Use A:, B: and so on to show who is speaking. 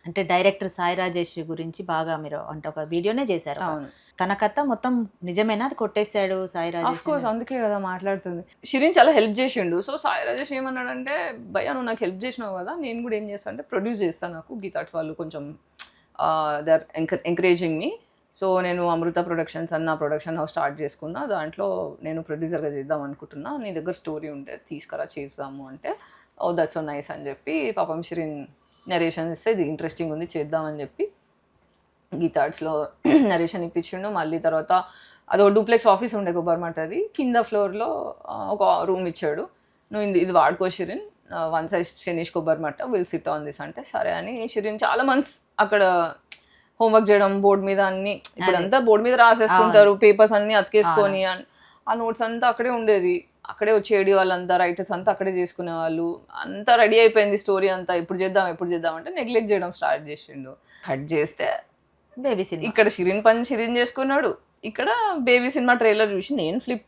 A: అంటే డైరెక్టర్ సాయి రాజేష్ గురించి బాగా మీరు అంటే ఒక వీడియోనే చేశారు.
B: అవును.
A: తన కథ మొత్తం నిజమేనా? అది కొట్టేశాడు సాయి
B: ఆఫ్
A: రాజేష్
B: కోర్స్
A: అనేది?
B: అందుకే కదా మాట్లాడుతుంది. షిరిన్ చాలా హెల్ప్ చేసిండు. సో సాయి రాజేష్ ఏమన్నాడంటే, భయ్యా నువ్వు నాకు హెల్ప్ చేసినావు కదా, నేను కూడా ఏం చేస్తా అంటే ప్రొడ్యూస్ చేస్తాను. నాకు గీతార్ట్స్ వాళ్ళు కొంచెం they are encouraging me. So నేను అమృత ప్రొడక్షన్స్ అన్న ప్రొడక్షన్ హౌస్ స్టార్ట్ చేసుకున్నా. దాంట్లో నేను ప్రొడ్యూసర్గా చేద్దాం అనుకుంటున్నా. నీ దగ్గర స్టోరీ ఉంటే తీసుకురా చేద్దాము అంటే, ఓ దట్స్ సో నైస్ అని చెప్పి పాపం షిరిన్ నరేషన్ ఇస్తే ఇది ఇంట్రెస్టింగ్ ఉంది చేద్దామని చెప్పి గీతార్ట్స్లో నరేషన్ ఇప్పించిండు. మళ్ళీ తర్వాత అదొక డూప్లెక్స్ ఆఫీస్ ఉండే కొబ్బరిమాట, అది కింద ఫ్లోర్లో ఒక రూమ్ ఇచ్చాడు. నువ్వు ఇది వాడుకో షిరిన్, వన్స్ ఐ ఫినిష్ కొబ్బరిమాట విల్ సిట్ ఆన్ దిస్ అంటే సరే అని షిరిన్ చాలా మంత్స్ అక్కడ హోంవర్క్ చేయడం బోర్డు మీద అన్ని, ఇప్పుడంతా బోర్డు మీద రాసేస్తుంటారు పేపర్స్ అన్ని అతికేసుకొని, ఆ నోట్స్ అంతా అక్కడే ఉండేది. అక్కడే వచ్చేది వాళ్ళంతా రైటర్స్ అంతా అక్కడే చేసుకునే వాళ్ళు. అంతా రెడీ అయిపోయింది స్టోరీ అంతా, ఎప్పుడు చేద్దాం అంటే నెగ్లెక్ట్ చేయడం స్టార్ట్ చేసిండు. కట్ చేస్తే
A: బేబీ సినిమా.
B: ఇక్కడ షిరిన్ పని షిరిన్ చేసుకున్నాడు, ఇక్కడ బేబీ సినిమా ట్రైలర్ చూసి నేను ఫ్లిప్